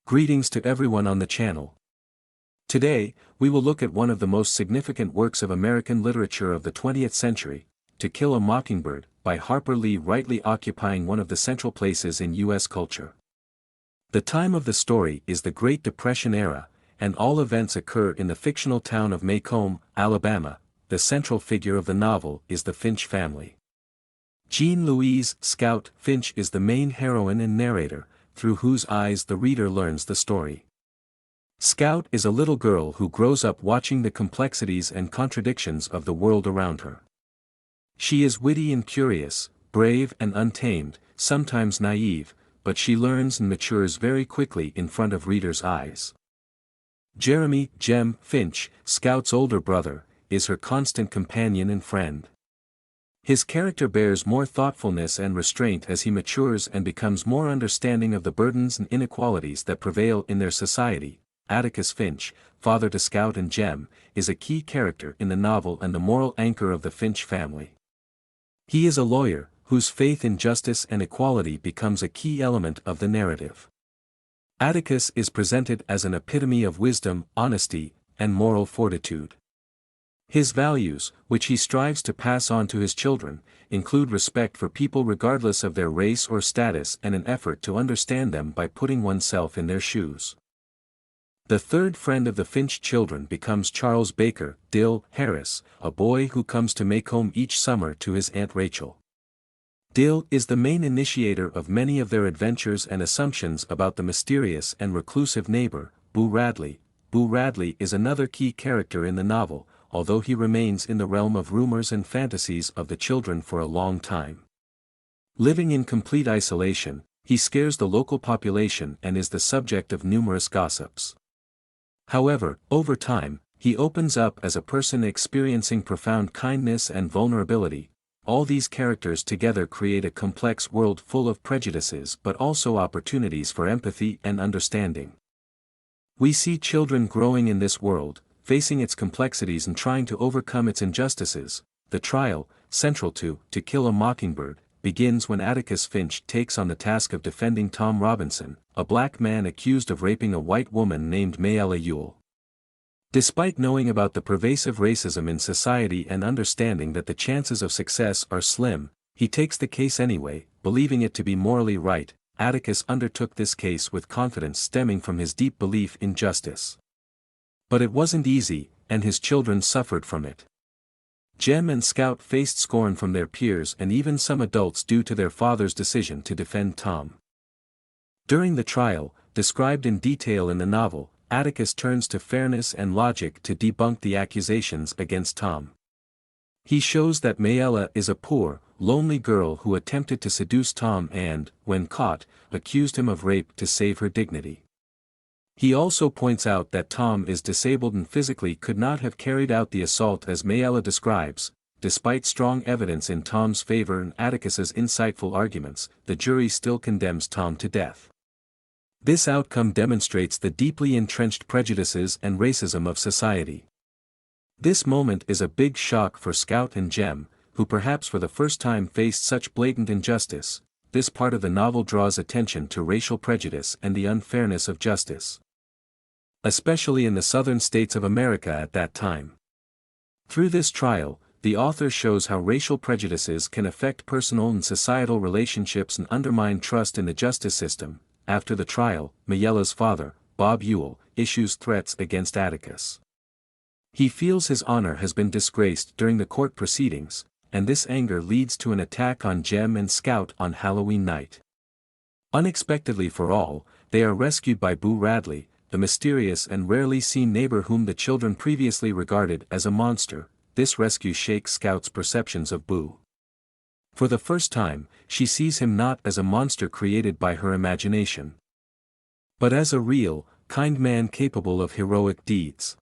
Greetings to everyone on the channel. Today, we will look at one of the most significant works of American literature of the 20th century, To Kill a Mockingbird, by Harper Lee, rightly occupying one of the central places in U.S. culture. The time of the story is the Great Depression era, and all events occur in the fictional town of Macomb, Alabama. The central figure of the novel is the Finch family. Jean Louise Scout Finch is the main heroine and narrator, through whose eyes the reader learns the story. Scout is a little girl who grows up watching the complexities and contradictions of the world around her. She is witty and curious, brave and untamed, sometimes naive, but she learns and matures very quickly in front of readers' eyes. Jeremy Jem Finch, Scout's older brother, is her constant companion and friend. His character bears more thoughtfulness and restraint as he matures and becomes more understanding of the burdens and inequalities that prevail in their society. Atticus Finch, father to Scout and Jem, is a key character in the novel and the moral anchor of the Finch family. He is a lawyer, whose faith in justice and equality becomes a key element of the narrative. Atticus is presented as an epitome of wisdom, honesty, and moral fortitude. His values, which he strives to pass on to his children, include respect for people regardless of their race or status and an effort to understand them by putting oneself in their shoes. The third friend of the Finch children becomes Charles Baker Dill Harris, a boy who comes to Macomb each summer to his Aunt Rachel. Dill is the main initiator of many of their adventures and assumptions about the mysterious and reclusive neighbor, Boo Radley. Boo Radley is another key character in the novel, although he remains in the realm of rumors and fantasies of the children for a long time. Living in complete isolation, he scares the local population and is the subject of numerous gossips. However, over time, he opens up as a person experiencing profound kindness and vulnerability. All these characters together create a complex world full of prejudices but also opportunities for empathy and understanding. We see children growing in this world, facing its complexities and trying to overcome its injustices. The trial, central to Kill a Mockingbird, begins when Atticus Finch takes on the task of defending Tom Robinson, a black man accused of raping a white woman named Mayella Ewell. Despite knowing about the pervasive racism in society and understanding that the chances of success are slim, he takes the case anyway, believing it to be morally right. Atticus undertook this case with confidence stemming from his deep belief in justice. But it wasn't easy, and his children suffered from it. Jem and Scout faced scorn from their peers and even some adults due to their father's decision to defend Tom. During the trial, described in detail in the novel, Atticus turns to fairness and logic to debunk the accusations against Tom. He shows that Mayella is a poor, lonely girl who attempted to seduce Tom and, when caught, accused him of rape to save her dignity. He also points out that Tom is disabled and physically could not have carried out the assault as Mayella describes. Despite strong evidence in Tom's favor and Atticus's insightful arguments, the jury still condemns Tom to death. This outcome demonstrates the deeply entrenched prejudices and racism of society. This moment is a big shock for Scout and Jem, who perhaps for the first time faced such blatant injustice. This part of the novel draws attention to racial prejudice and the unfairness of justice, especially in the southern states of America at that time. Through this trial, the author shows how racial prejudices can affect personal and societal relationships and undermine trust in the justice system. After the trial, Mayella's father, Bob Ewell, issues threats against Atticus. He feels his honor has been disgraced during the court proceedings, and this anger leads to an attack on Jem and Scout on Halloween night. Unexpectedly for all, they are rescued by Boo Radley, the mysterious and rarely seen neighbor whom the children previously regarded as a monster. This rescue shakes Scout's perceptions of Boo. For the first time, she sees him not as a monster created by her imagination, but as a real, kind man capable of heroic deeds.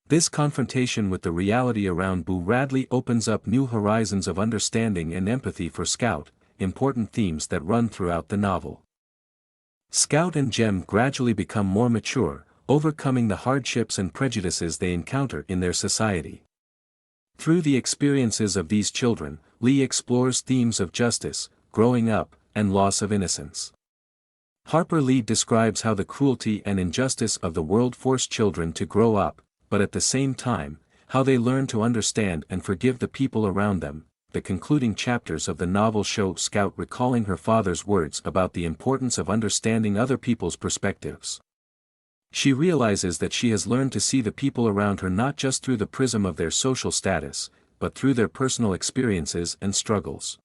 This confrontation with the reality around Boo Radley opens up new horizons of understanding and empathy for Scout, important themes that run throughout the novel. Scout and Jem gradually become more mature, overcoming the hardships and prejudices they encounter in their society. Through the experiences of these children, Lee explores themes of justice, growing up, and loss of innocence. Harper Lee describes how the cruelty and injustice of the world force children to grow up, but at the same time, how they learn to understand and forgive the people around them. The concluding chapters of the novel show Scout recalling her father's words about the importance of understanding other people's perspectives. She realizes that she has learned to see the people around her not just through the prism of their social status, but through their personal experiences and struggles.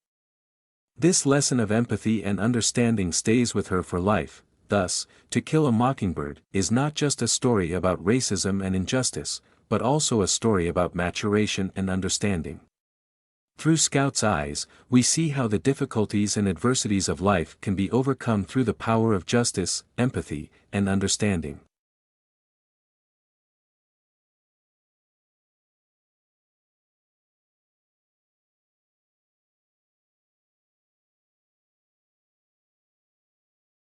This lesson of empathy and understanding stays with her for life. Thus, To Kill a Mockingbird is not just a story about racism and injustice, but also a story about maturation and understanding. Through Scout's eyes, we see how the difficulties and adversities of life can be overcome through the power of justice, empathy, and understanding.